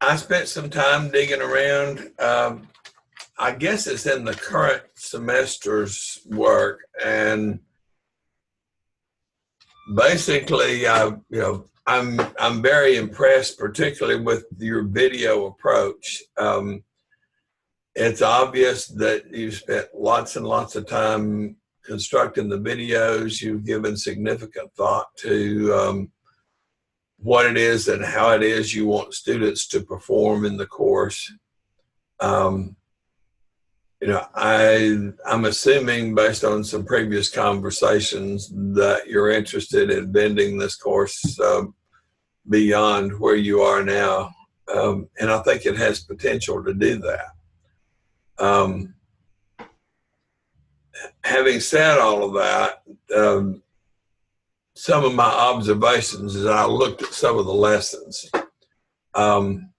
I spent some time digging around. I guess it's in the current semester's work, and basically, I'm very impressed, particularly with your video approach. It's obvious that you've spent lots and lots of time constructing the videos. You've given significant thought to what it is and how it is you want students to perform in the course. I'm assuming, based on some previous conversations, that you're interested in bending this course beyond where you are now. And I think it has potential to do that. Having said all of that, some of my observations as I looked at some of the lessons. One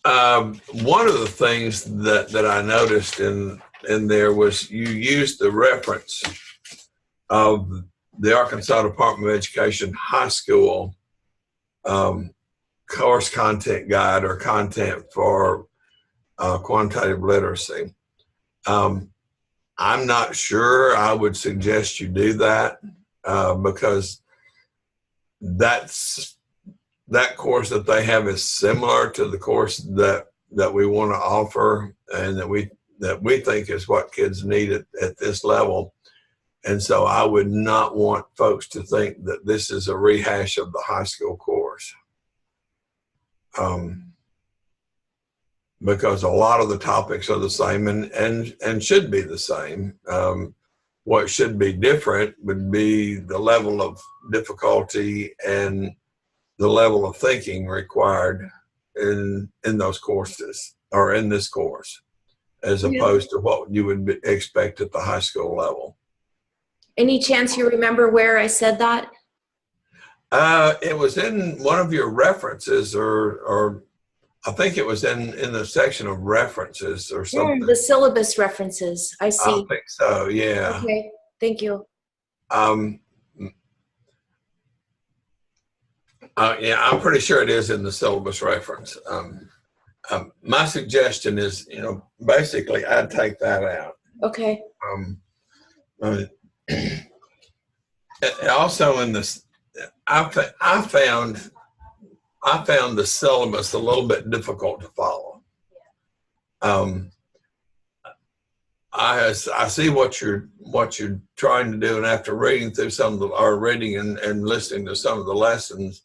of the things that I noticed in there was you used the reference of the Arkansas Department of Education high school course content guide or content for quantitative literacy. I'm not sure I would suggest you do that because that course that they have is similar to the course that we want to offer and that we think is what kids need at this level. And so I would not want folks to think that this is a rehash of the high school course. Because a lot of the topics are the same and should be the same. What should be different would be the level of difficulty and the level of thinking required in those courses or in this course, as opposed to what you would expect at the high school level. Any chance you remember where I said that? It was in one of your references, or I think it was in the section of references or something. The syllabus references, I see. I think so, yeah. Okay, thank you. Yeah, I'm pretty sure it is in the syllabus reference. My suggestion is, basically I'd take that out. Okay. Also in this, I found the syllabus a little bit difficult to follow. I see what you're trying to do, and after reading through reading and listening to some of the lessons,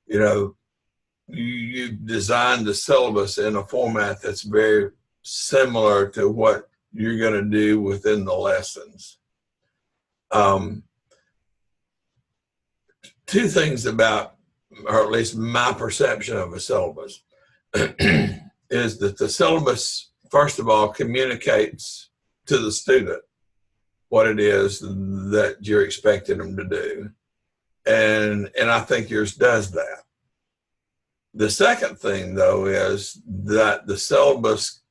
you designed the syllabus in a format that's very similar to what you're going to do within the lessons. Two things about, or at least my perception of a syllabus, is that the syllabus, first of all, communicates to the student what it is that you're expecting them to do. And I think yours does that. The second thing, though, is that the syllabus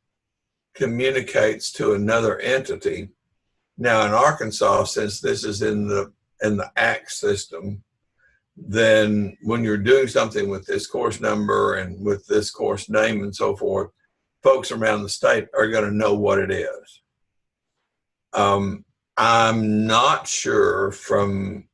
communicates to another entity. Now, in Arkansas, since this is in the ACT system, then when you're doing something with this course number and with this course name and so forth, folks around the state are going to know what it is. I'm not sure from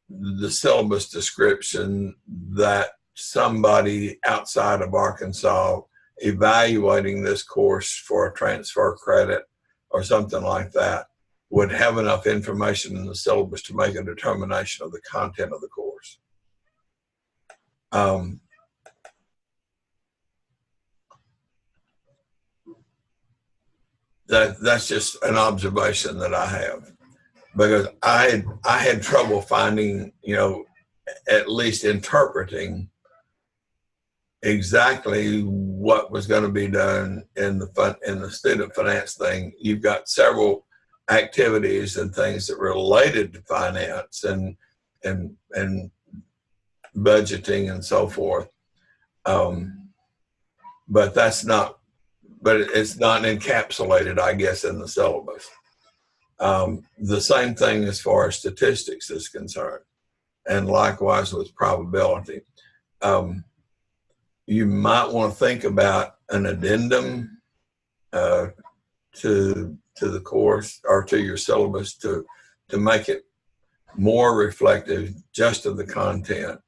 the syllabus description that somebody outside of Arkansas evaluating this course for a transfer credit or something like that would have enough information in the syllabus to make a determination of the content of the course. That's just an observation that I have, because I had trouble finding, at least interpreting exactly what was going to be done in the student finance thing. You've got several activities and things that related to finance and budgeting and so forth, but it's not encapsulated, I guess, in the syllabus. The same thing as far as statistics is concerned. and likewise with probability. You might want to think about an addendum to the course or to your syllabus to make it more reflective just of the content,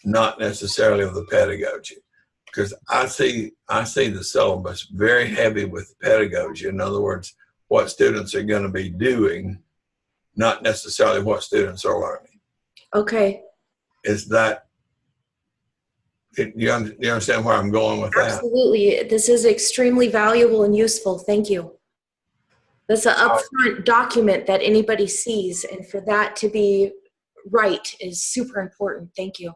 not necessarily of the pedagogy. Because I see the syllabus very heavy with pedagogy. In other words, what students are going to be doing, not necessarily what students are learning. Okay. Is that, you understand where I'm going with that? Absolutely. This is extremely valuable and useful. Thank you. That's an upfront document that anybody sees, and for that to be right is super important. Thank you.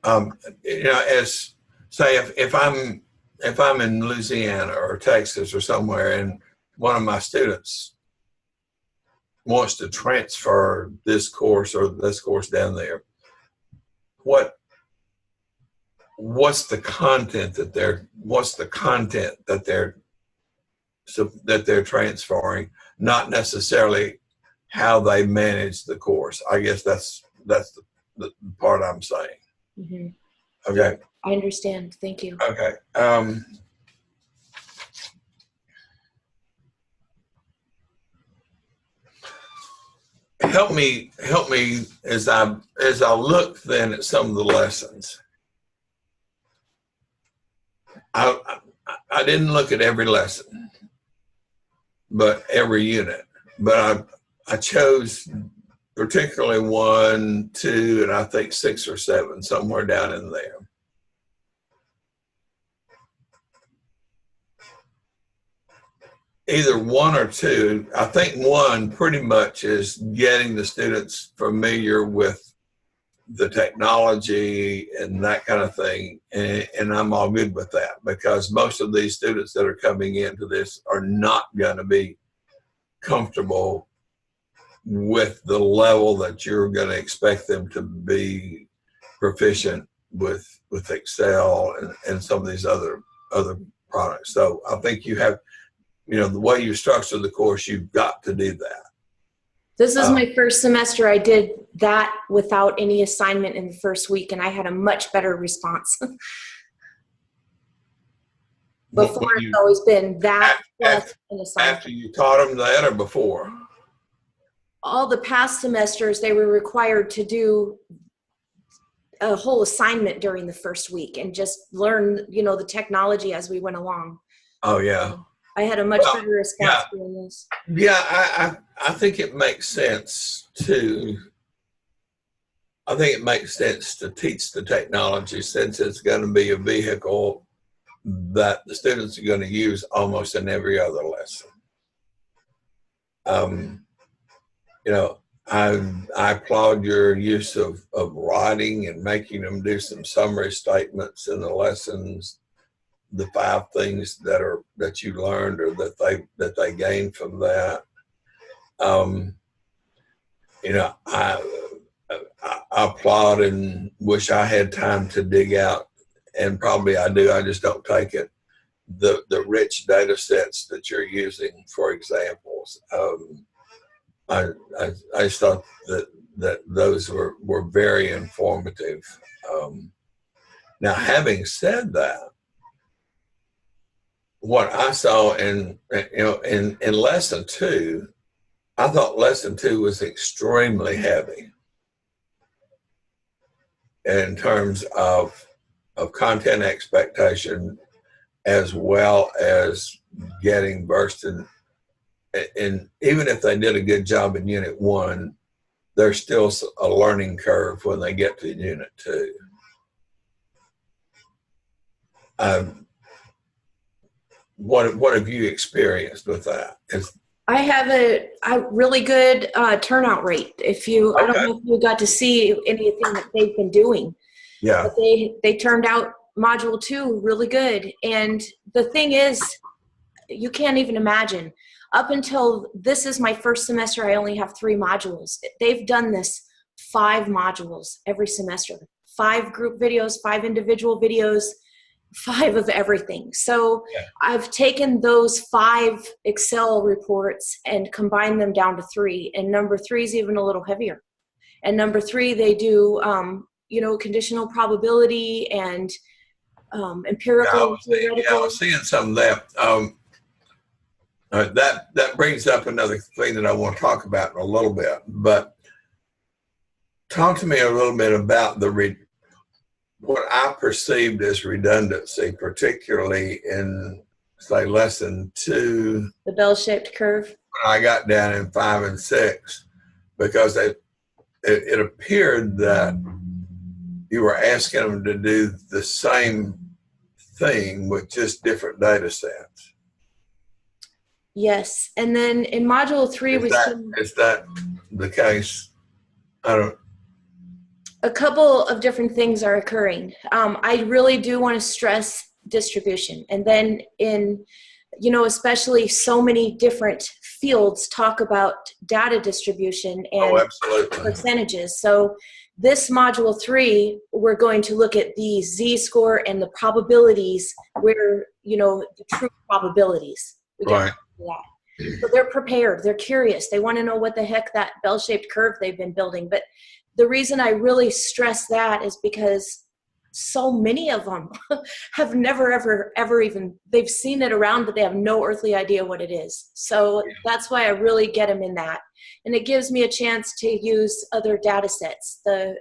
As say if I'm in Louisiana or Texas or somewhere, and one of my students wants to transfer this course or this course down there, what's the content that they're transferring, not necessarily how they manage the course. I guess that's the part I'm saying. Mm-hmm. Okay. I understand. Thank you. Okay. Help me as I look then at some of the lessons. I didn't look at every lesson, but every unit. But I chose particularly 1, 2, and I think 6 or 7, somewhere down in there. Either 1 or 2. I think 1 pretty much is getting the students familiar with the technology and that kind of thing. And I'm all good with that, because most of these students that are coming into this are not going to be comfortable with the level that you're going to expect them to be proficient with Excel and some of these other products. So I think you have, the way you structure the course, you've got to do that. This is my first semester. I did that without any assignment in the first week, and I had a much better response. Before, it's always been that plus an assignment. After you taught them that or before? All the past semesters, they were required to do a whole assignment during the first week and just learn, the technology as we went along. Oh, yeah. I had a much better response doing this. Yeah, I think it makes sense to teach the technology, since it's going to be a vehicle that the students are going to use almost in every other lesson. I applaud your use of writing and making them do some summary statements in the lessons, the 5 things that you learned or that they gained from that. I applaud and wish I had time to dig out, and probably I do, I just don't take it, the rich data sets that you're using for examples. I just thought that those were very informative. Now, having said that, what I saw in lesson 2, I thought lesson 2 was extremely heavy in terms of content expectation, as well as getting versed in. And even if they did a good job in unit 1, there's still a learning curve when they get to unit 2. What have you experienced with that? I have a really good turnout rate. I don't know if you got to see anything that they've been doing. Yeah. But they turned out module 2 really good. And the thing is, you can't even imagine. Up until this is my first semester, I only have 3 modules. They've done this 5 modules every semester. 5 group videos, 5 individual videos, 5 of everything. So I've taken those 5 Excel reports and combined them down to 3, and number 3 is even a little heavier. And number 3, they do, conditional probability and empirical. I was seeing some of that. That brings up another thing that I want to talk about in a little bit. But talk to me a little bit about what I perceived as redundancy, particularly in, say, lesson 2. The bell-shaped curve. When I got down in 5 and 6, because it appeared that you were asking them to do the same thing with just different data sets. Yes, and then in module 3, is that the case? A couple of different things are occurring. I really do want to stress distribution, and then especially so many different fields talk about data distribution and percentages. So this module 3, we're going to look at the z-score and the probabilities, where the true probabilities. Right. So they're prepared, they're curious, they want to know what the heck that bell-shaped curve they've been building. But the reason I really stress that is because so many of them have never, ever even, they've seen it around, but they have no earthly idea what it is. So that's why I really get them in that. And it gives me a chance to use other data sets, the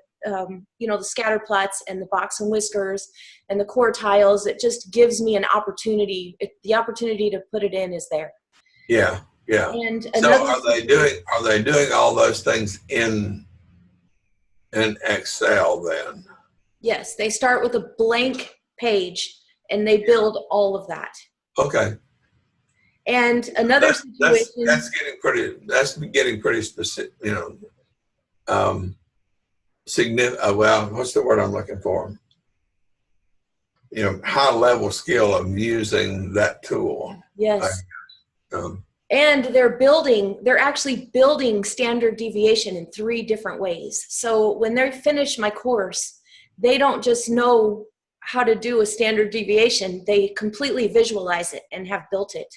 scatter plots and the box and whiskers and the quartiles. It just gives me an opportunity. The opportunity to put it in is there. Yeah. And so are they doing all those things in Excel then? Yes, they start with a blank page and they build all of that. Okay. And another situation that's getting pretty specific, significant. Well, what's the word I'm looking for? High level skill of using that tool. Yes. And they're actually building standard deviation in 3 different ways. So when they finish my course, they don't just know how to do a standard deviation, they completely visualize it and have built it.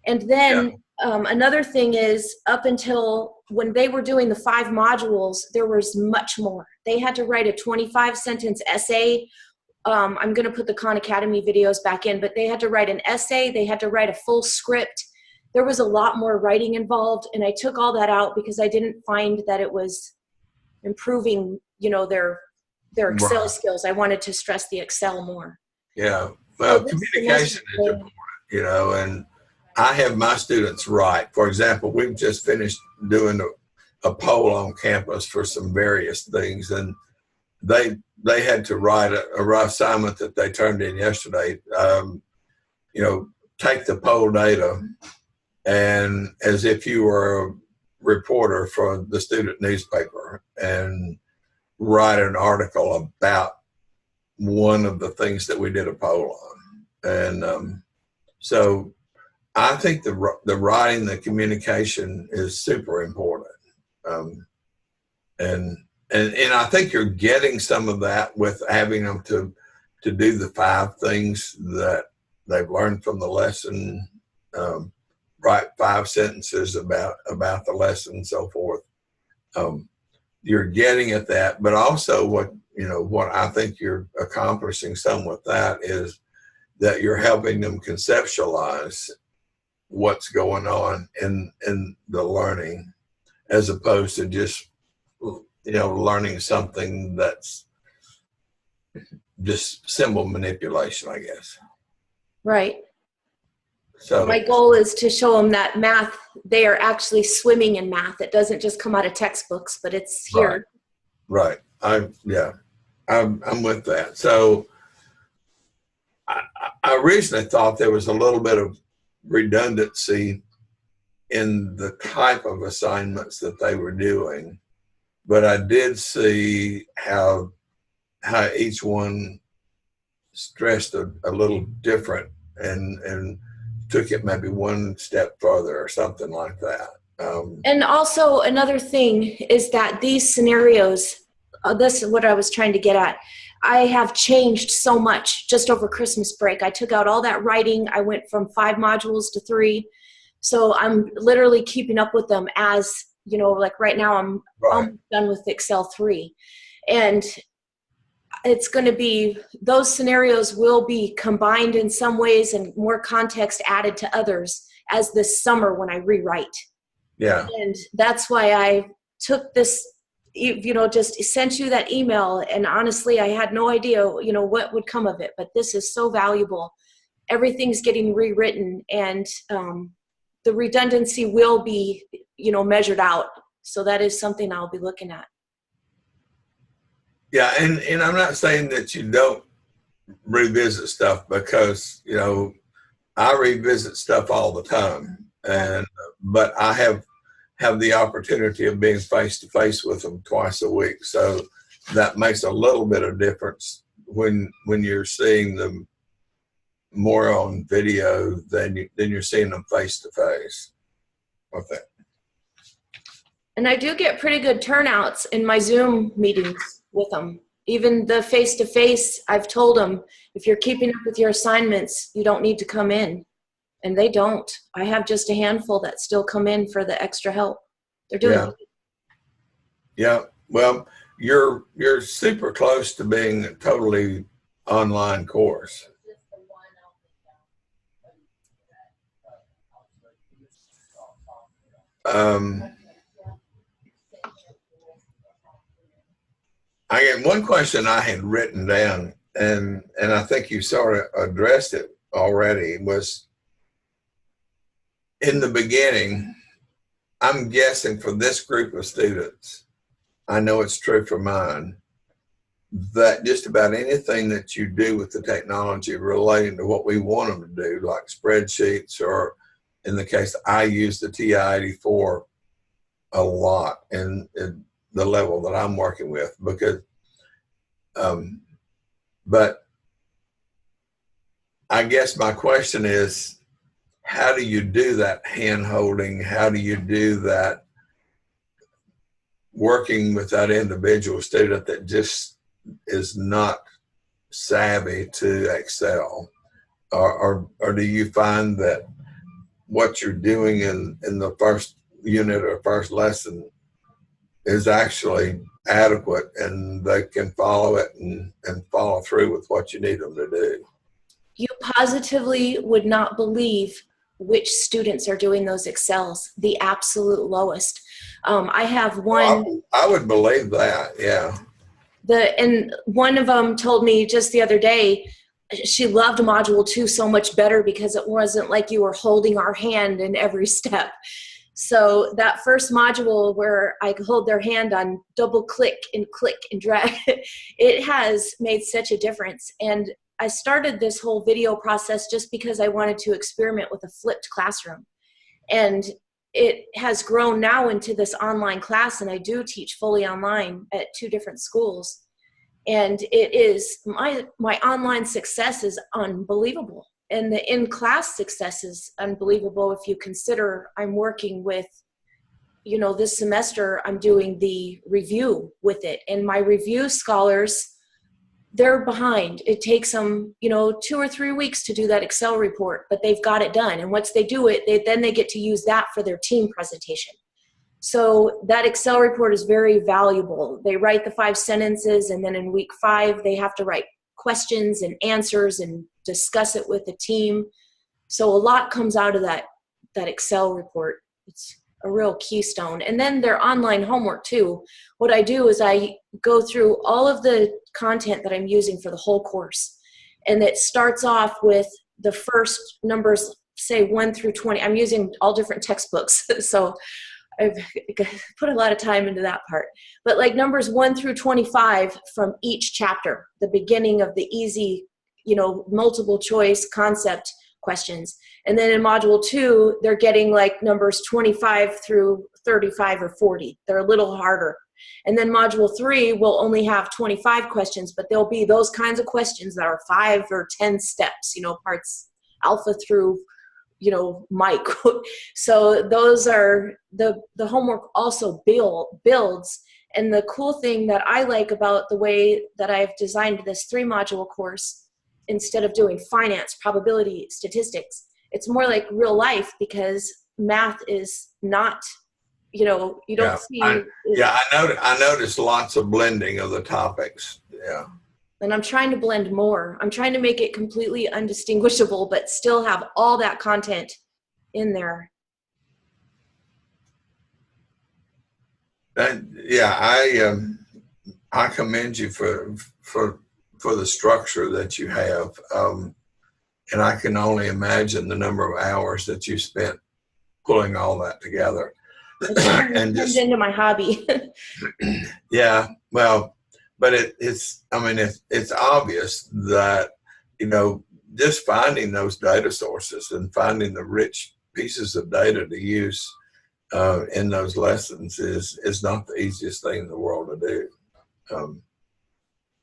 And then another thing is, up until when they were doing the 5 modules, there was much more. They had to write a 25-sentence essay. I'm going to put the Khan Academy videos back in, but they had to write an essay. They had to write a full script. There was a lot more writing involved, and I took all that out because I didn't find that it was improving, their Excel skills. I wanted to stress the Excel more. Yeah, well, so communication is important, and I have my students write. For example, we've just finished doing a poll on campus for some various things, and they had to write a rough assignment that they turned in yesterday. Take the poll data, and as if you were a reporter for the student newspaper, and write an article about one of the things that we did a poll on. And so I think the writing, the communication is super important. And I think you're getting some of that with having them to do the 5 things that they've learned from the lesson, write 5 sentences about the lesson and so forth. You're getting at that, but also what I think you're accomplishing some with that is that you're helping them conceptualize what's going on in the learning, as opposed to just learning something that's just symbol manipulation, I guess. Right. So my goal is to show them that math, they are actually swimming in math. It doesn't just come out of textbooks, but it's here. Right. I'm with that. So I originally thought there was a little bit of redundancy in the type of assignments that they were doing, but I did see how each one stressed a little different and took it maybe one step further or something like that. And also another thing is that these scenarios, this is what I was trying to get at. I have changed so much just over Christmas break. I took out all that writing. I went from 5 modules to 3. So I'm literally keeping up with them as you know, like right now I'm Right. almost done with Excel 3. And it's going to be, those scenarios will be combined in some ways and more context added to others as this summer when I rewrite. Yeah. And that's why I took this, you know, just sent you that email. And honestly, I had no idea, you know, what would come of it, but this is so valuable. Everything's getting rewritten, and the redundancy will be, you know, measured out. So that is something I'll be looking at. Yeah, and I'm not saying that you don't revisit stuff, because, you know, I revisit stuff all the time, and but I have the opportunity of being face to face with them twice a week, so that makes a little bit of difference when you're seeing them more on video than you're seeing them face to face. Okay. And I do get pretty good turnouts in my Zoom meetings with them. Even the face-to-face, I've told them, if you're keeping up with your assignments, you don't need to come in. And they don't. I have just a handful that still come in for the extra help. They're doing Yeah. Yeah. Well, you're super close to being a totally online course. I had one question I had written down, and I think you sort of addressed it already, was in the beginning, I'm guessing for this group of students, I know it's true for mine, that just about anything that you do with the technology relating to what we want them to do, like spreadsheets, or in the case, I use the TI-84 a lot in the level that I'm working with, because, but I guess my question is, how do you do that hand holding? How do you do that working with that individual student that just is not savvy to Excel? Or do you find that what you're doing in the first unit or first lesson is actually adequate, and they can follow it and follow through with what you need them to do? You positively would not believe which students are doing those Excels, the absolute lowest. I have one. Well, I would believe that, yeah. And one of them told me just the other day, she loved Module 2 so much better because it wasn't like you were holding our hand in every step. So that first module where I could hold their hand on double click and drag, it has made such a difference. And I started this whole video process just because I wanted to experiment with a flipped classroom. And it has grown now into this online class, and I do teach fully online at 2 different schools. And it is, my online success is unbelievable. And the in-class success is unbelievable if you consider I'm working with, you know, this semester I'm doing the review with it. And my review scholars, they're behind. It takes them, you know, 2 or 3 weeks to do that Excel report, but they've got it done. And once they do it, then they get to use that for their team presentation. So that Excel report is very valuable. They write the 5 sentences, and then in week 5, they have to write questions and answers and discuss it with the team. So a lot comes out of that Excel report. It's a real keystone. And then their online homework too. What I do is I go through all of the content that I'm using for the whole course. And it starts off with the first numbers, say 1 through 20. I'm using all different textbooks. So I've put a lot of time into that part. But like numbers 1 through 25 from each chapter, the beginning of the easy, you know, multiple choice concept questions. And then in module 2, they're getting like numbers 25 through 35 or 40. They're a little harder. And then module 3 will only have 25 questions, but there'll be those kinds of questions that are 5 or 10 steps, you know, parts alpha through, you know, Mike. So those are the homework also builds. And the cool thing that I like about the way that I've designed this 3-module course, instead of doing finance, probability, statistics, it's more like real life, because math is not you know, you don't see. I noticed lots of blending of the topics. Yeah. And I'm trying to blend more. I'm trying to make it completely undistinguishable, but still have all that content in there. I commend you for the structure that you have, and I can only imagine the number of hours that you spent pulling all that together. And just into my hobby. Yeah, well, but it's obvious that, you know, just finding those data sources and finding the rich pieces of data to use in those lessons is not the easiest thing in the world to do.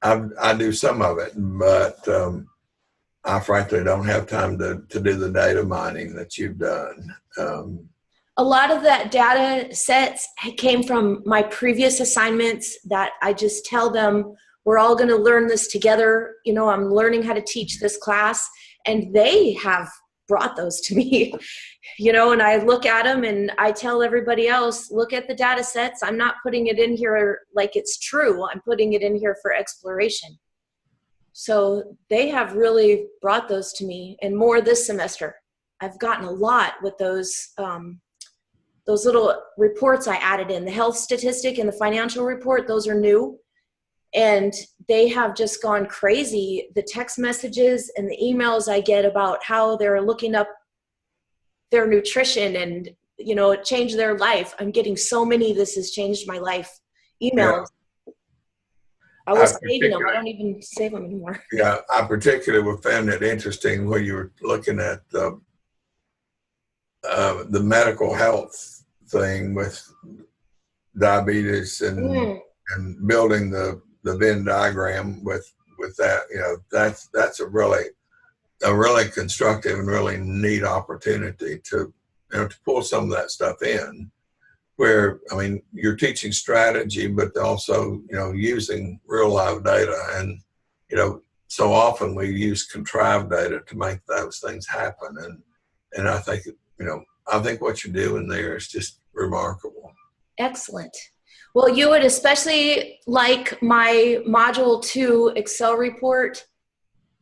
I do some of it, but I frankly don't have time to do the data mining that you've done. A lot of that data sets came from my previous assignments that I just tell them, we're all going to learn this together. You know, I'm learning how to teach this class, and they have brought those to me, you know, and I look at them and I tell everybody else, look at the data sets. I'm not putting it in here like it's true. I'm putting it in here for exploration. So they have really brought those to me, and more this semester. I've gotten a lot with those little reports I added in. The health statistic and the financial report, those are new. And they have just gone crazy. The text messages and the emails I get about how they're looking up their nutrition and, you know, it changed their life. I'm getting so many, this has changed my life, emails. Yeah. I was saving them. I don't even save them anymore. Yeah, I particularly found it interesting when you were looking at the medical health thing with diabetes and building the Venn diagram with that. You know, that's a really constructive and really neat opportunity to, you know, to pull some of that stuff in, where, I mean, you're teaching strategy, but also, you know, using real live data. And, you know, so often we use contrived data to make those things happen. And I think, you know, I think what you're doing there is just remarkable. Excellent. Well, you would especially like my Module 2 Excel report.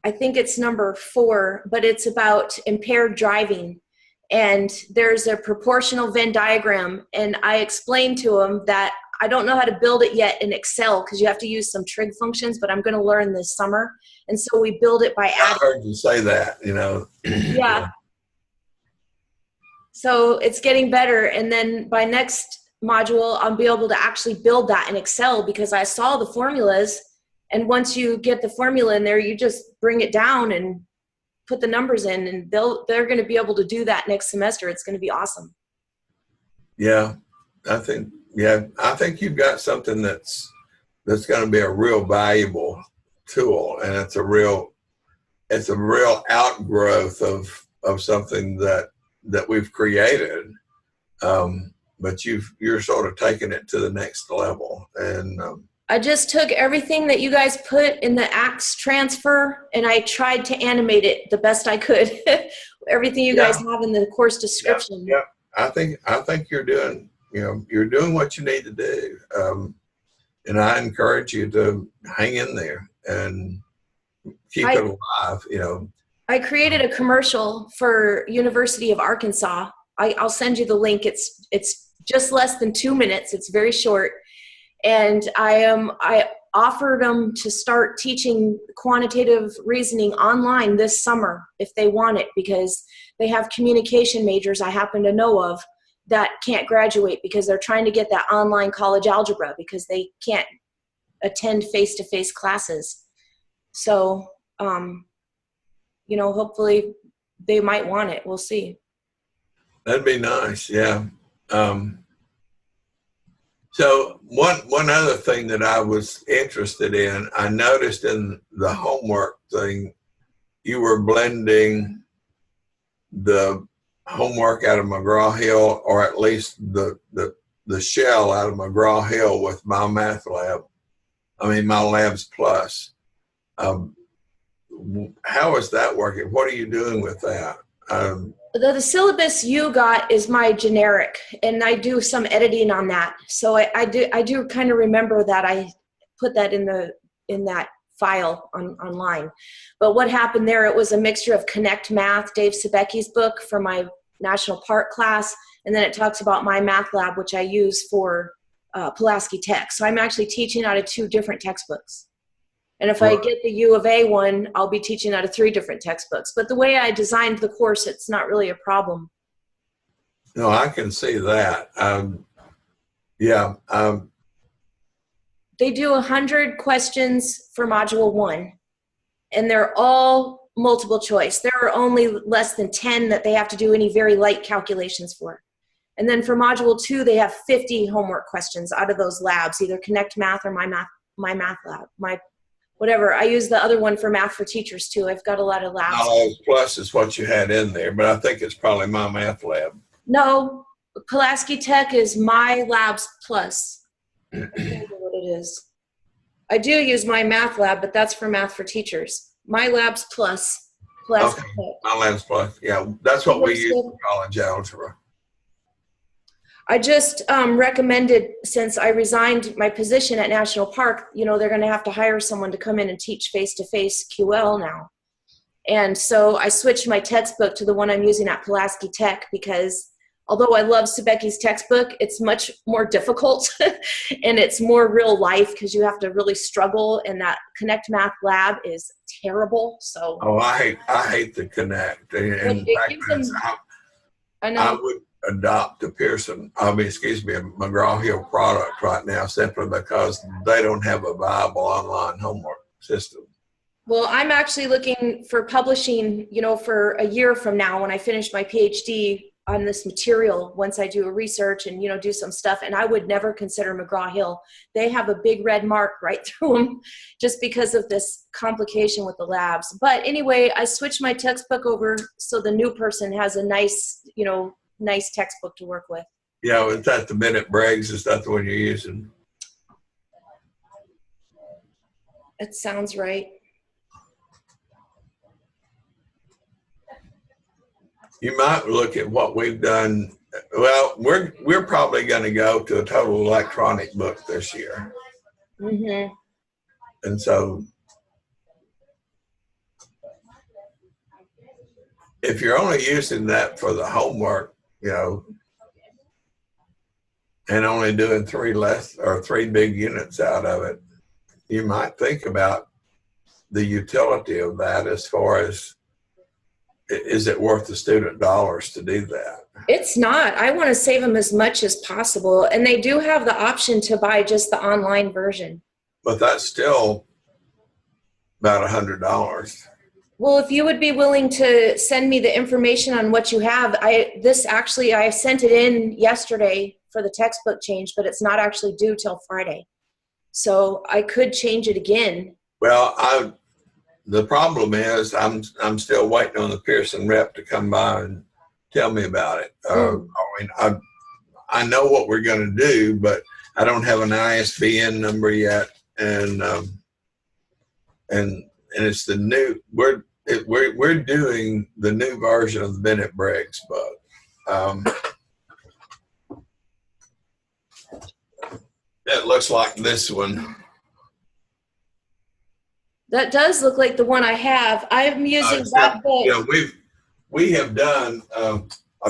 I think it's number 4, but it's about impaired driving. And there's a proportional Venn diagram. And I explained to them that I don't know how to build it yet in Excel because you have to use some trig functions, but I'm going to learn this summer. And so we build it by adding. I heard you say that, you know. Yeah. So it's getting better. And then by next module, I'll be able to actually build that in Excel because I saw the formulas. And once you get the formula in there, you just bring it down and put the numbers in, and they're going to be able to do that next semester. It's going to be awesome. Yeah, I think you've got something that's going to be a real valuable tool, and it's a real outgrowth of something that we've created. But you're sort of taking it to the next level. And I just took everything that you guys put in the ACTS transfer and I tried to animate it the best I could. Everything you guys have in the course description. Yeah. I think you're doing what you need to do. And I encourage you to hang in there and keep it alive, you know. I created a commercial for University of Arkansas. I'll send you the link. It's just less than 2 minutes. It's very short. And I offered them to start teaching quantitative reasoning online this summer if they want it, because they have communication majors I happen to know of that can't graduate because they're trying to get that online college algebra because they can't attend face-to-face classes. So, you know, hopefully they might want it. We'll see. That'd be nice. Yeah. So one other thing that I was interested in, I noticed in the homework thing, you were blending the homework out of McGraw-Hill, or at least the shell out of McGraw-Hill with my math lab. I mean, my labs plus. How is that working? What are you doing with that? The syllabus you got is my generic, and I do some editing on that. So I do kind of remember that I put that in that file online. But what happened there, it was a mixture of Connect Math, Dave Sebecki's book for my National Park class, and then it talks about my math lab, which I use for Pulaski Tech. So I'm actually teaching out of 2 different textbooks. And if I get the U of A one, I'll be teaching out of 3 different textbooks. But the way I designed the course, it's not really a problem. No, I can see that. They do 100 questions for Module 1, and they're all multiple choice. There are only less than 10 that they have to do any very light calculations for. And then for Module 2, they have 50 homework questions out of those labs, either Connect Math or my math lab, whatever. I use the other one for Math for Teachers too. I've got a lot of labs. Knowledge Plus is what you had in there, but I think it's probably My Math Lab. No, Pulaski Tech is My Labs Plus. I don't know what it is. I do use My Math Lab, but that's for Math for Teachers. My Labs Plus. Pulaski Tech. My Labs Plus. Yeah, that's what we use for college algebra. I just recommended, since I resigned my position at National Park, they're going to have to hire someone to come in and teach face-to-face QL now. And so I switched my textbook to the one I'm using at Pulaski Tech, because although I love Sebecki's textbook, it's much more difficult and it's more real life because you have to really struggle, and that Connect Math Lab is terrible. So I hate the Connect. In fact, I would adopt a McGraw-Hill product right now simply because they don't have a viable online homework system. Well, I'm actually looking for publishing, for a year from now when I finish my PhD on this material, once I do a research and, do some stuff. And I would never consider McGraw-Hill. They have a big red mark right through them just because of this complication with the labs. But anyway, I switched my textbook over so the new person has a nice, nice textbook to work with. Yeah, is that the Bennett Briggs? Is that the one you're using? It sounds right. You might look at what we've done. Well, we're probably going to go to a total electronic book this year. Mm-hmm. And so if you're only using that for the homework, and only doing 3 big units out of it, you might think about the utility of that as far as, is it worth the student dollars to do that? It's not. I want to save them as much as possible. And they do have the option to buy just the online version. But that's still about $100. Well, if you would be willing to send me the information on what you have, I sent it in yesterday for the textbook change, but it's not actually due till Friday. So I could change it again. Well, the problem is I'm still waiting on the Pearson rep to come by and tell me about it. I know what we're going to do, but I don't have an ISBN number yet, and it's the new. We're doing the new version of the Bennett Briggs book. It looks like this one. That does look like the one I have. I'm using that book. We have done a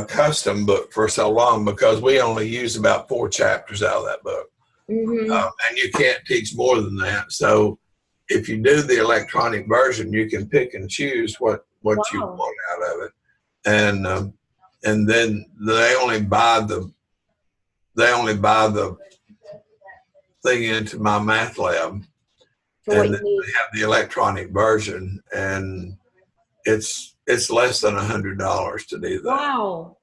custom book for so long because we only use about 4 chapters out of that book. Mm-hmm. And you can't teach more than that. So if you do the electronic version, you can pick and choose what you want out of it. And then they only buy the thing into My Math Lab. And they have the electronic version, and it's less than $100 to do that. Wow,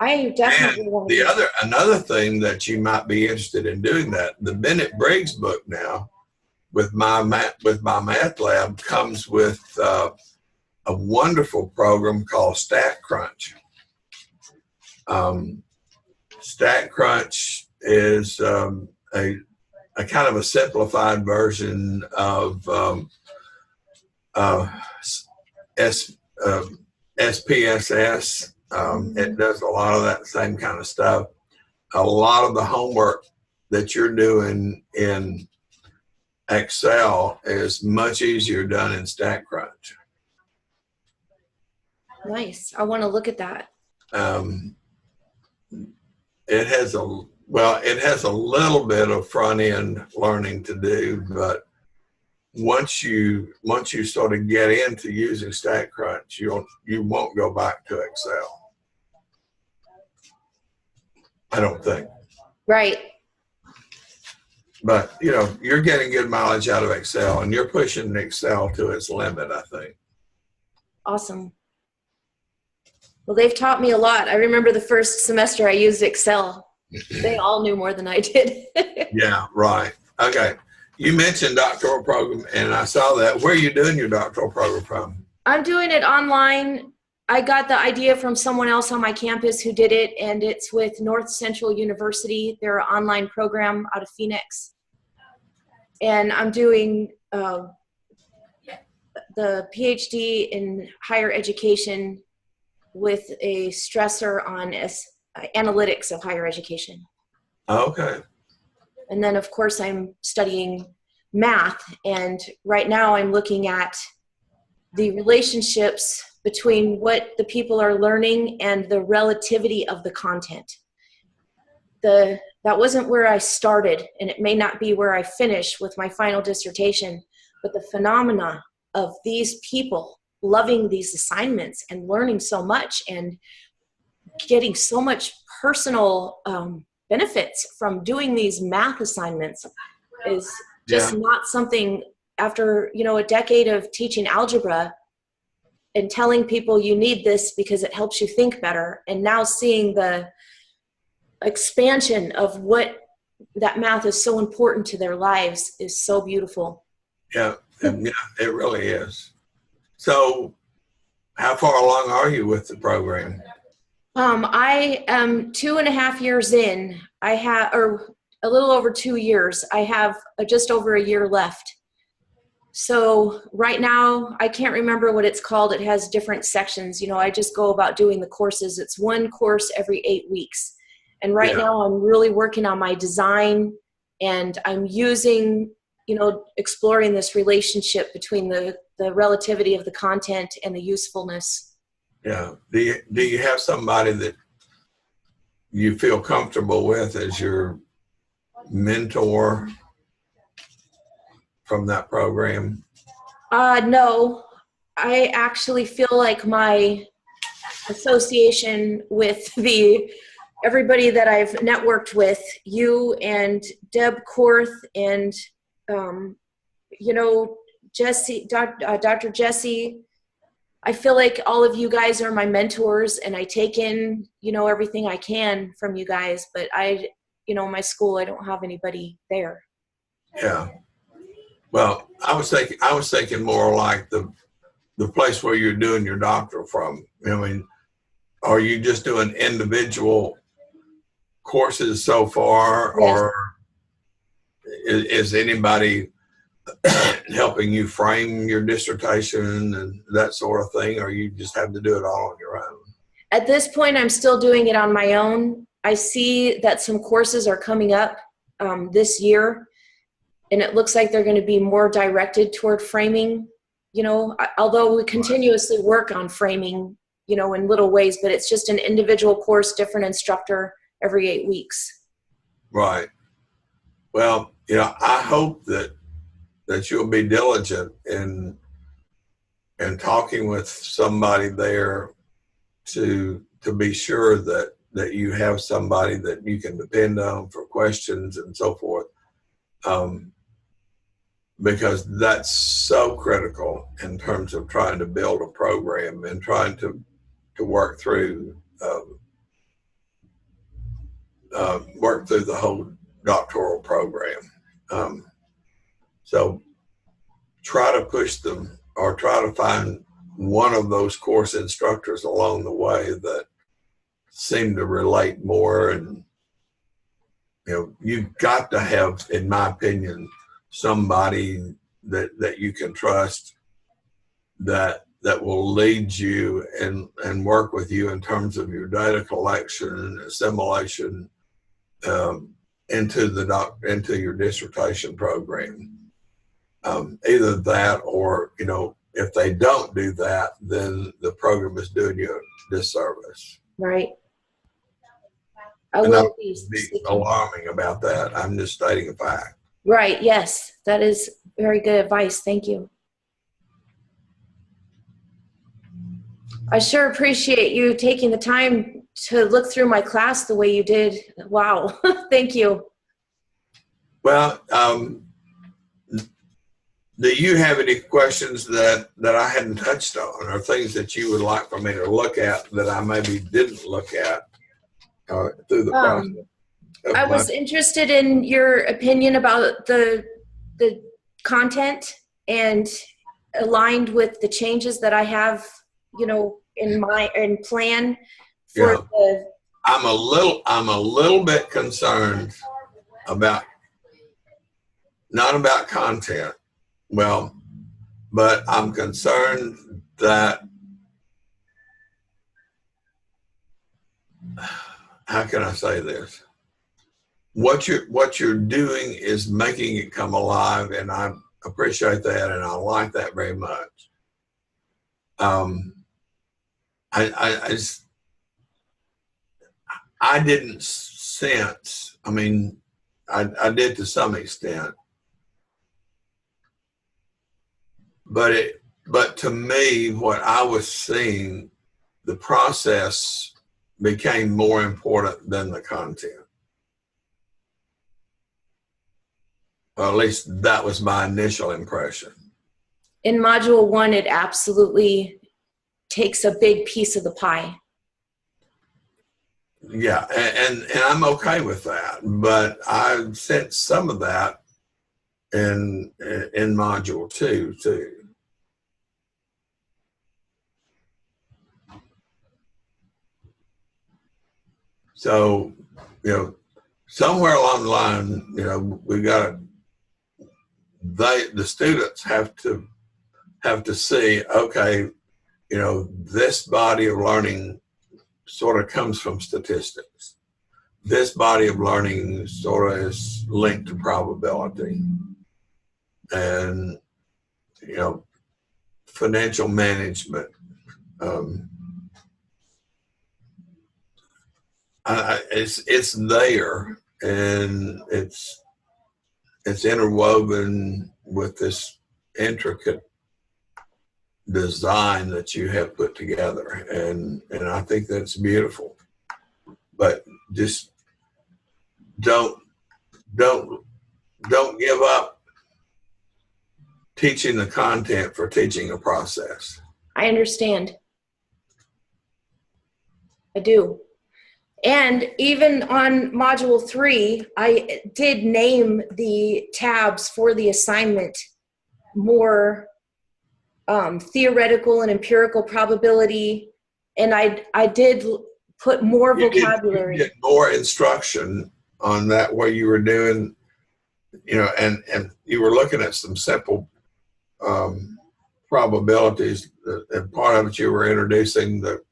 I definitely want to. Another thing that you might be interested in doing that, the Bennett Briggs book now with my Math Lab comes with a wonderful program called StatCrunch. StatCrunch is a kind of a simplified version of SPSS. It does a lot of that same kind of stuff. A lot of the homework that you're doing in Excel is much easier done in StatCrunch. Nice. I want to look at that. It has a little bit of front end learning to do, but once you sort of get into using StatCrunch, you won't go back to Excel. I don't think. Right. But you're getting good mileage out of Excel, and you're pushing Excel to its limit, I think. Awesome. Well, they've taught me a lot. I remember the first semester I used Excel. They all knew more than I did. Yeah, right. Okay. You mentioned doctoral program, and I saw that. Where are you doing your doctoral program from? I'm doing it online. I got the idea from someone else on my campus who did it, and it's with North Central University. They're an online program out of Phoenix. And I'm doing the PhD in higher education with a stressor on analytics of higher education. Okay. And then, of course, I'm studying math. And right now I'm looking at the relationships between what the people are learning and the relativity of the content. That wasn't where I started, and it may not be where I finish with my final dissertation, but the phenomena of these people loving these assignments and learning so much and getting so much personal benefits from doing these math assignments is just not something. After a decade of teaching algebra and telling people you need this because it helps you think better, and now seeing the expansion of what that math is so important to their lives is so beautiful. Yeah, it really is. So how far along are you with the program? I am 2.5 years in. Or a little over 2 years. I have just over a year left. So right now, I can't remember what it's called. It has different sections. I just go about doing the courses. It's one course every 8 weeks. And right now I'm really working on my design, and I'm using, exploring this relationship between the relativity of the content and the usefulness. Yeah. Do you have somebody that you feel comfortable with as your mentor from that program? No, I actually feel like my association with everybody that I've networked with, you and Deb Korth and, Jesse, Dr. Jesse, I feel like all of you guys are my mentors, and I take in, everything I can from you guys, but my school, I don't have anybody there. Yeah. Well, I was thinking more like the place where you're doing your doctoral from. Are you just doing individual courses so far, Yes. or is anybody helping you frame your dissertation and that sort of thing, or you just have to do it all on your own? At this point, I'm still doing it on my own. I see that some courses are coming up this year, and it looks like they're going to be more directed toward framing, although we continuously work on framing, in little ways, but it's just an individual course, different instructor every 8 weeks. Right. Well, I hope that you'll be diligent in talking with somebody there to be sure that you have somebody that you can depend on for questions and so forth. Because that's so critical in terms of trying to build a program and trying to work through the whole doctoral program. So try to push them, or try to find one of those course instructors along the way that seem to relate more. And you've got to have, in my opinion, somebody that you can trust, that that will lead you and work with you in terms of your data collection and assimilation into your dissertation program. Either that, or if they don't do that, then the program is doing you a disservice. Right. I And will I'm be alarming about that. I'm just stating a fact. Right. Yes, that is very good advice. Thank you. I sure appreciate you taking the time to look through my class the way you did. Wow. Thank you. Well, do you have any questions that I hadn't touched on, or things that you would like for me to look at that I maybe didn't look at through the process? I was interested in your opinion about the content and aligned with the changes that I have, in plan for the. I'm a little bit concerned about, not about content. Well, but I'm concerned that, how can I say this? What you're doing is making it come alive, and I appreciate that, and I like that very much. I didn't sense. I mean, I did to some extent, but to me, what I was seeing, the process became more important than the content. Or at least that was my initial impression. In Module 1, it absolutely takes a big piece of the pie. Yeah, and I'm okay with that, but I sensed some of that in Module 2 too. So, somewhere along the line, we got the students have to see, okay, this body of learning sort of comes from statistics. This body of learning sort of is linked to probability, and financial management. It's there, and it's interwoven with this intricate design that you have put together, and I think that's beautiful. But just don't give up teaching the content for teaching a process. I understand. I do. And even on Module 3, I did name the tabs for the assignment more theoretical and empirical probability, and I did put more vocabulary. You get more instruction on that, where you were doing, and you were looking at some simple probabilities, and part of it you were introducing the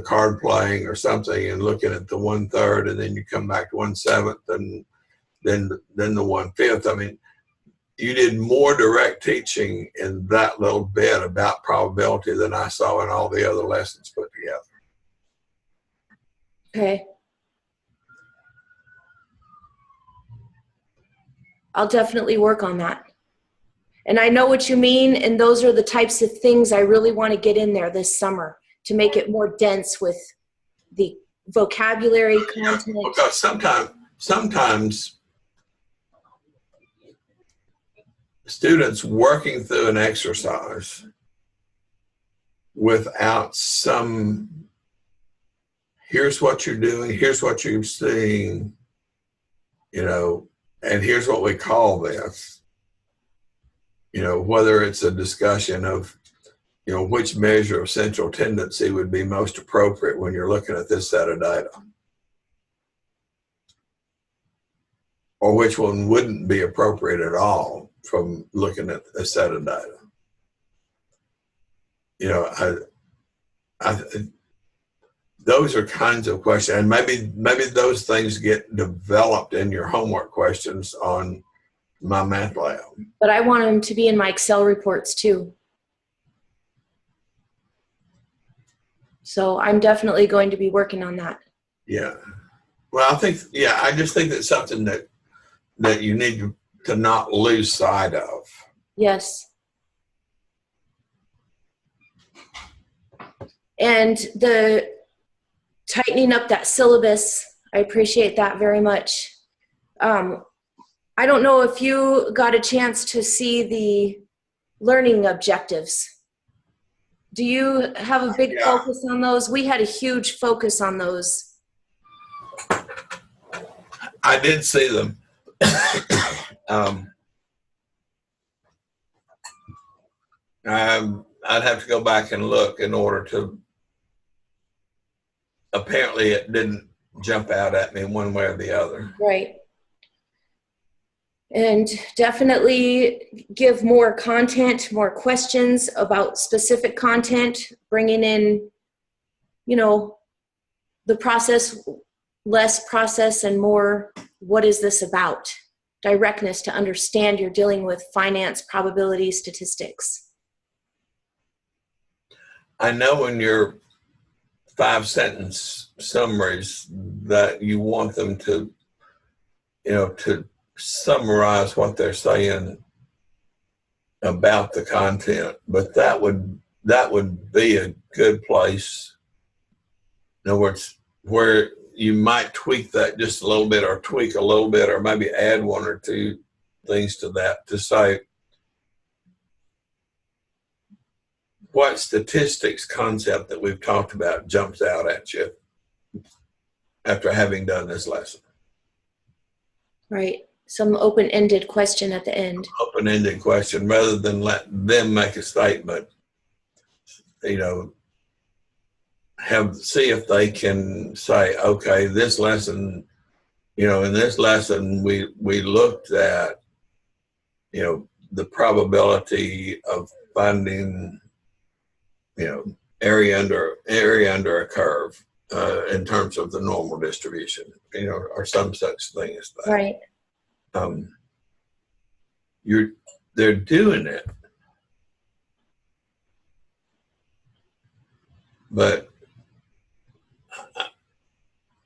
card playing or something, and looking at the 1/3, and then you come back to 1/7, and then the 1/5. I mean, you did more direct teaching in that little bit about probability than I saw in all the other lessons put together. Okay. I'll definitely work on that. And I know what you mean, and those are the types of things I really want to get in there this summer to make it more dense with the vocabulary content. Because sometimes students working through an exercise without some, here's what you're doing, here's what you're seeing, and here's what we call this, whether it's a discussion of, which measure of central tendency would be most appropriate when you're looking at this set of data, or which one wouldn't be appropriate at all from looking at a set of data. you know, I those are kinds of questions, and maybe those things get developed in your homework questions on my math lab. But I want them to be in my Excel reports too. So I'm definitely going to be working on that. Yeah. Well, I just think that's something that you need to not lose sight of. Yes. And the tightening up that syllabus, I appreciate that very much. I don't know if you got a chance to see the learning objectives. Do you have a big focus on those? We had a huge focus on those. I did see them. I'd have to go back and look in order to. Apparently, it didn't jump out at me one way or the other. Right. And definitely give more content, more questions about specific content, bringing in, you know, the process, less process and more, what is this about? Directness to understand you're dealing with finance, probability, statistics. I know in your 5-sentence summaries that you want them to, you know, to summarize what they're saying about the content, but that would be a good place. In other words, where you might tweak that just a little bit, or tweak a little bit, or maybe add one or two things to that to say what statistics concept that we've talked about jumps out at you after having done this lesson. Right. Some open-ended question at the end. Open-ended question, rather than let them make a statement. You know, see if they can say, okay, this lesson, you know, in this lesson we looked at, you know, the probability of finding, you know, area under a curve in terms of the normal distribution, you know, or some such thing as that. Right. They're doing it, but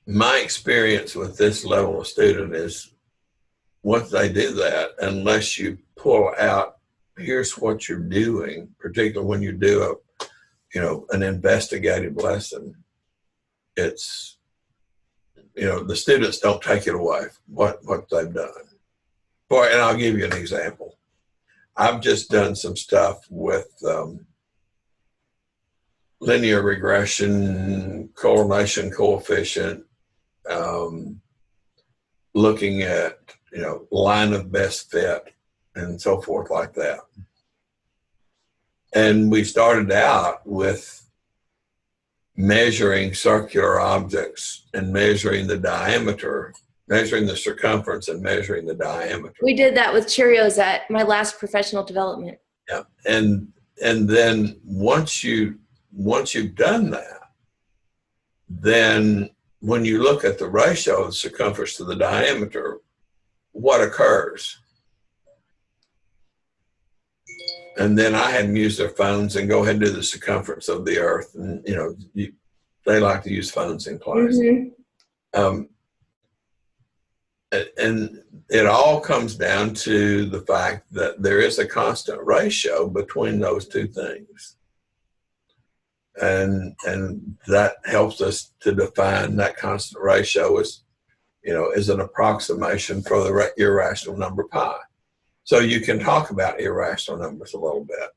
my experience with this level of student is once they do that, unless you pull out, here's what you're doing, particularly when you do an investigative lesson, it's, you know, the students don't take it away, what they've done. And I'll give you an example. I've just done some stuff with linear regression, correlation coefficient, looking at, you know, line of best fit and so forth like that. And we started out with measuring circular objects and measuring the diameter, measuring the circumference and measuring the diameter. We did that with Cheerios at my last professional development. Yeah. And then once you've done that, then when you look at the ratio of the circumference to the diameter, what occurs? And then I had them use their phones and go ahead and do the circumference of the earth. And, you know, they like to use phones in class. Mm-hmm. And it all comes down to the fact that there is a constant ratio between those two things. And that helps us to define that constant ratio as, you know, as an approximation for the irrational number pi. So you can talk about irrational numbers a little bit.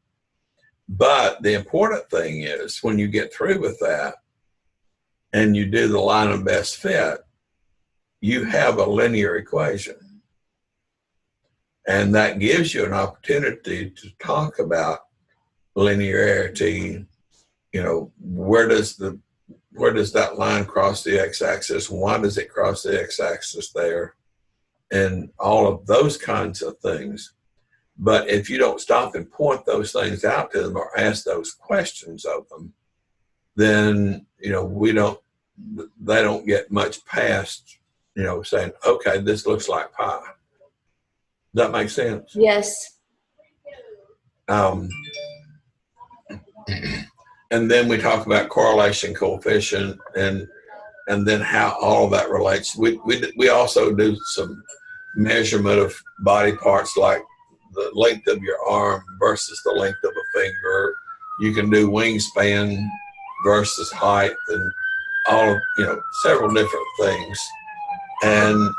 But the important thing is when you get through with that and you do the line of best fit, you have a linear equation. And that gives you an opportunity to talk about linearity. You know, where does that line cross the x-axis? Why does it cross the x-axis there? And all of those kinds of things. But if you don't stop and point those things out to them or ask those questions of them, then, they don't get much past, saying, okay, this looks like pie. Does that make sense? Yes. Um, and then we talk about correlation coefficient and then how all of that relates. We also do some measurement of body parts, like the length of your arm versus the length of a finger. You can do wingspan versus height and all of, several different things. And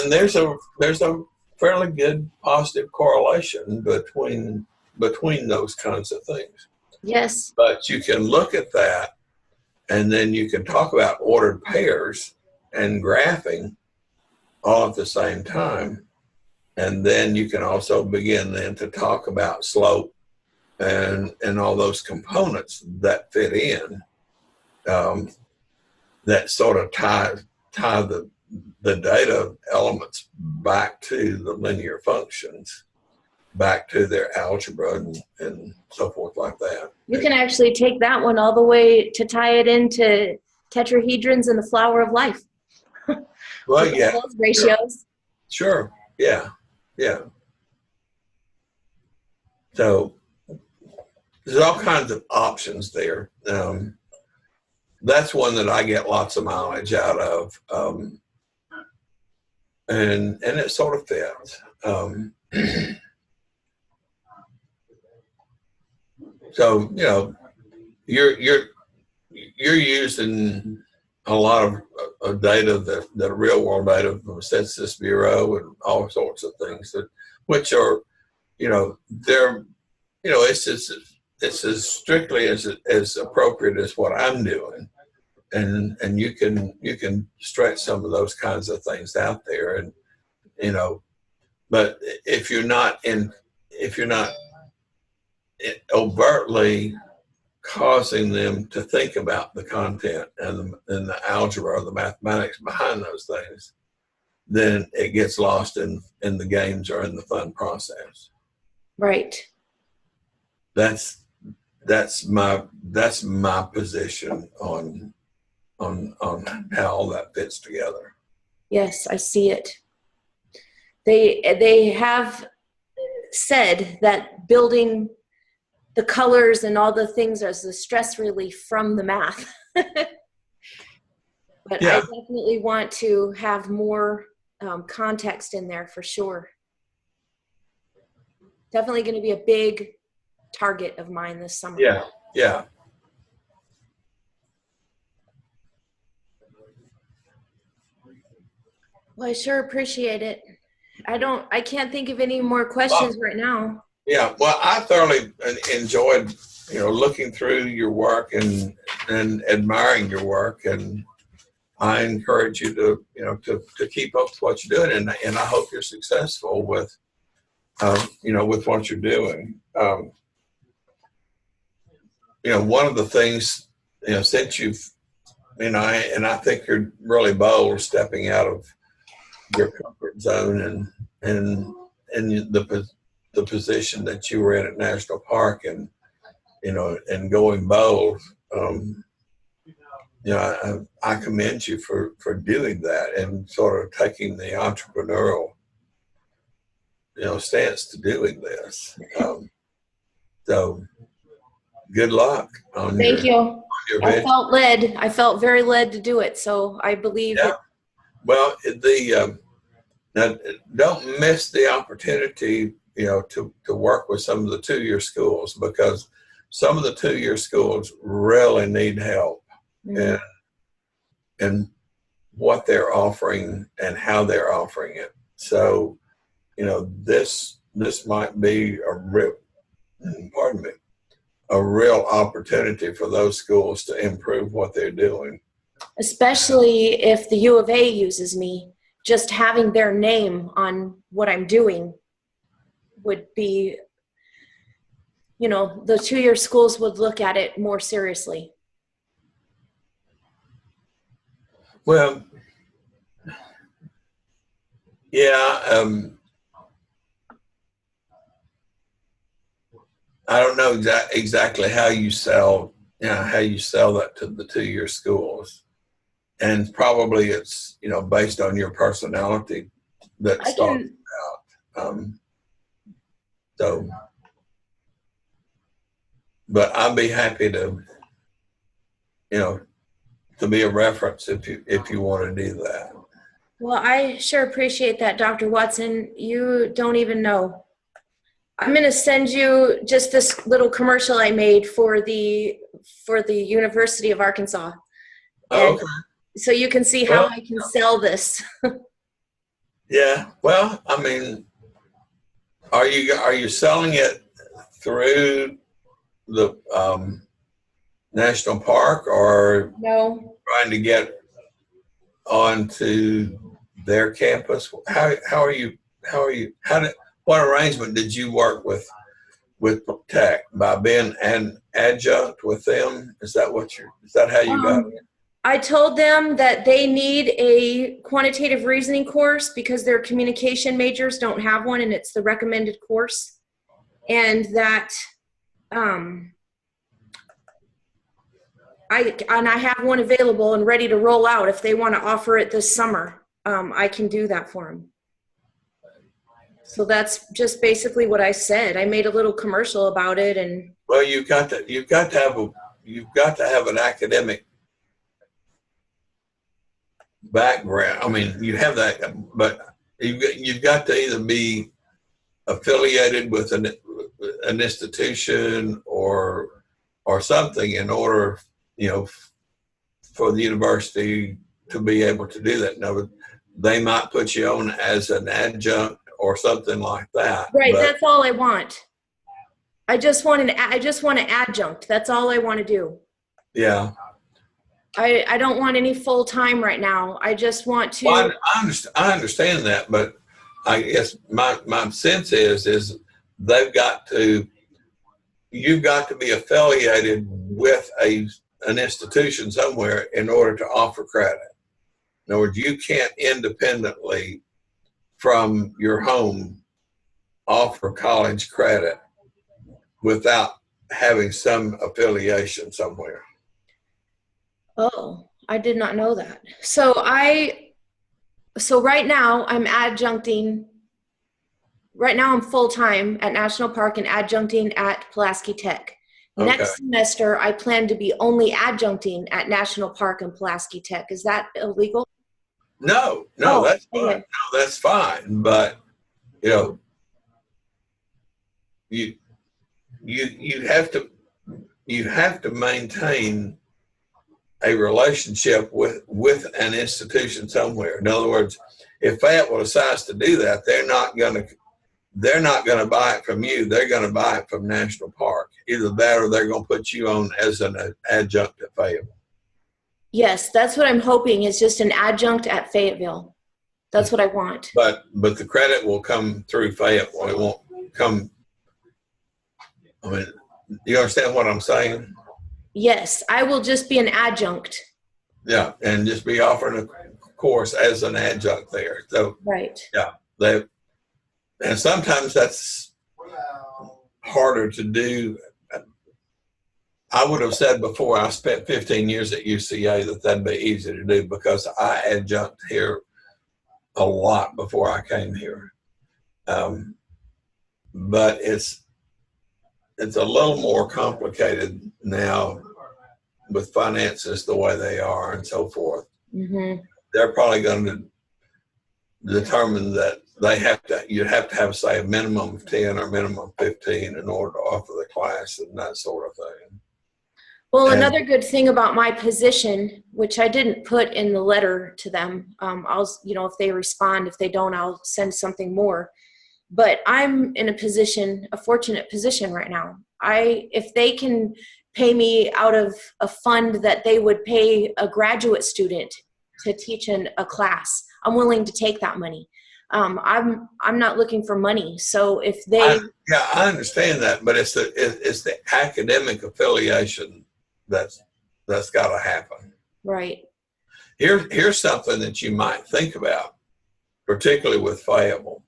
there's a fairly good positive correlation between those kinds of things. Yes. But you can look at that, and then you can talk about ordered pairs and graphing all at the same time. And then you can also begin then to talk about slope and all those components that fit in, that sort of tie the data elements back to the linear functions, back to their algebra and so forth like that. You can actually take that one all the way to tie it into tetrahedrons and the flower of life. Well, yeah. Those ratios. Sure. Yeah. Yeah. So there's all kinds of options there. That's one that I get lots of mileage out of. And it sort of fits. So, you're using a lot of data, the real world data from the Census Bureau and all sorts of things which are, they're, it's as strictly as appropriate as what I'm doing. And you can stretch some of those kinds of things out there, and but if you're not overtly causing them to think about the content and the algebra or the mathematics behind those things, then it gets lost in the games or in the fun process. Right. That's my position on how all that fits together. Yes, I see it. They have said that building the colors and all the things as the stress relief from the math. But yeah. I definitely want to have more context in there for sure. Definitely going to be a big target of mine this summer. Yeah, yeah. Well, I sure appreciate it. I can't think of any more questions right now. Yeah, well, I thoroughly enjoyed, looking through your work and admiring your work, and I encourage you to keep up with what you're doing, and I hope you're successful with, with what you're doing. One of the things, since you've, and I think you're really bold stepping out of your comfort zone and the position that you were in at National Park, and and going bold. I commend you for doing that and sort of taking the entrepreneurial stance to doing this. So good luck on Thank you. On your I felt led. I felt very led to do it, so I believe it. Well, now don't miss the opportunity, to work with some of the 2-year schools, because some of the 2-year schools really need help and what they're offering and how they're offering it. So, this might be a real opportunity for those schools to improve what they're doing. Especially if the U of A uses me, just having their name on what I'm doing would be, the 2-year schools would look at it more seriously. Well, yeah, I don't know exactly how you sell, how you sell that to the 2-year schools, and probably it's based on your personality that I starts can. out. So, but I'd be happy to, to be a reference if you want to do that. Well, I sure appreciate that, Dr. Watson. You don't even know. I'm going to send you just this little commercial I made for the University of Arkansas, and Okay. so you can see how Well, I can sell this. yeah. Well, I mean, are you selling it through the national park, or No. trying to get onto their campus? What arrangement did you work with Tech by being an adjunct with them? Is that how you got it? I told them that they need a quantitative reasoning course because their communication majors don't have one, and it's the recommended course. And that I have one available and ready to roll out if they want to offer it this summer. I can do that for them. So that's just basically what I said. I made a little commercial about it, and Well, you've got to have an academic background. I mean, you have that, but you've got to either be affiliated with an institution or something in order, for the university to be able to do that. Now, they might put you on as an adjunct or something like that. right. But, That's all I want. I just want an adjunct. That's all I want to do. yeah. I don't want any full time right now. I just want to. Well, I understand that, but I guess my sense is you've got to be affiliated with an institution somewhere in order to offer credit. In other words, you can't independently from your home offer college credit without having some affiliation somewhere. Oh, I did not know that. So right now I'm adjuncting. Right now I'm full time at National Park and adjuncting at Pulaski Tech. Okay. Next semester I plan to be only adjuncting at National Park and Pulaski Tech. Is that illegal? No, Oh, that's fine. okay. No, that's fine. But you have to maintain a relationship with an institution somewhere. In other words, if Fayetteville decides to do that, they're not going to buy it from you. They're going to buy it from National Park. Either that, or they're going to put you on as an adjunct at Fayetteville. Yes, that's what I'm hoping, is just an adjunct at Fayetteville. That's what I want. But the credit will come through Fayetteville. It won't come. I mean, you understand what I'm saying? Yes, I will just be an adjunct. Yeah, and just be offering a course as an adjunct there. So Right. yeah, and sometimes that's harder to do. I would have said before I spent 15 years at UCA that'd be easy to do, because I adjunct here a lot before I came here. But it's a little more complicated now with finances the way they are and so forth. Mm-hmm. They're probably going to determine that you'd have to have, say, a minimum of 10 or minimum of 15 in order to offer the class and that sort of thing. Well, another good thing about my position, which I didn't put in the letter to them, if they respond. If they don't, I'll send something more. But I'm in a fortunate position right now. If they can pay me out of a fund that they would pay a graduate student to teach a class, I'm willing to take that money. I'm not looking for money. So if they, I understand that, but it's the academic affiliation that's got to happen. right. Here's something that you might think about, particularly with Fayetteville,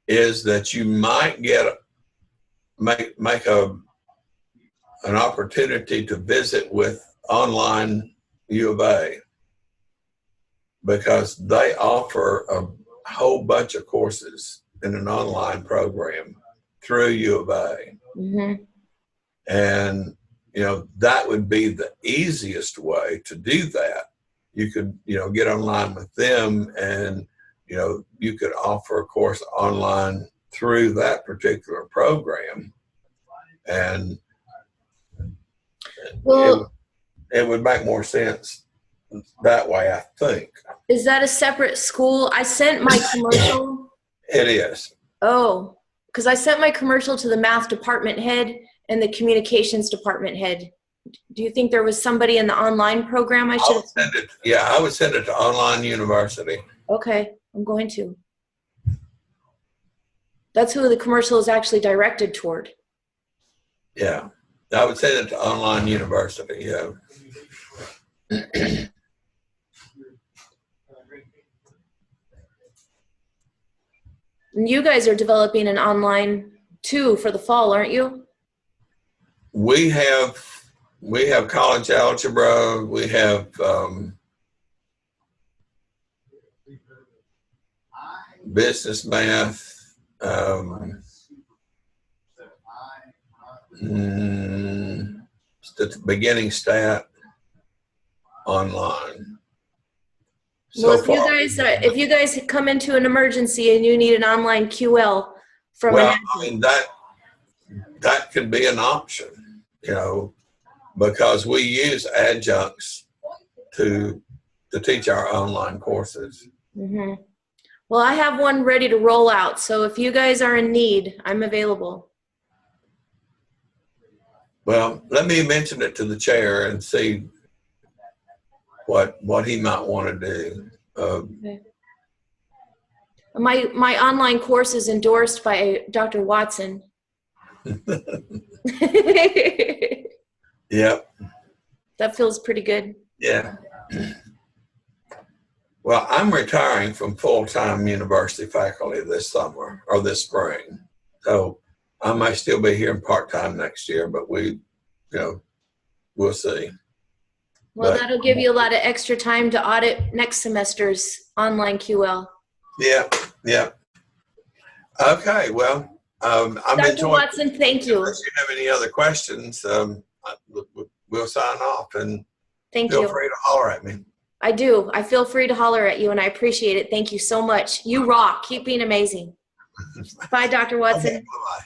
is that you might get make an opportunity to visit with online U of A, because they offer a whole bunch of courses in an online program through U of A. Mm-hmm. And, that would be the easiest way to do that. You could, get online with them, and, you could offer a course online through that particular program. And Well, it would make more sense that way, I think. is that a separate school? I sent my commercial. It is. Oh, because I sent my commercial to the math department head and the communications department head. Do you think there was somebody in the online program I should have send it? Yeah, I would send it to Online University. Okay, I'm going to. That's who the commercial is actually directed toward. Yeah, I would send it to Online University, yeah. And you guys are developing an online too for the fall, aren't you? We have college algebra. We have business math. Beginning stat online. Well, if you guys come into an emergency and you need an online QL from that could be an option, because we use adjuncts to teach our online courses. Mm-hmm. Well, I have one ready to roll out, so if you guys are in need, I'm available. Well, let me mention it to the chair and see what he might want to do. Okay. My online course is endorsed by Dr. Watson. Yep. That feels pretty good. Yeah. Well, I'm retiring from full-time university faculty this summer or this spring. So I might still be here in part-time next year, but we'll see. Well, that'll give you a lot of extra time to audit next semester's online QL. Yeah, yeah. Okay, well, I'm Dr. enjoying. Watson, thank you. Unless you have any other questions, we'll sign off, and feel free to holler at me. I do. I feel free to holler at you, and I appreciate it. Thank you so much. You rock. Keep being amazing. Bye, Dr. Watson. Okay, bye-bye.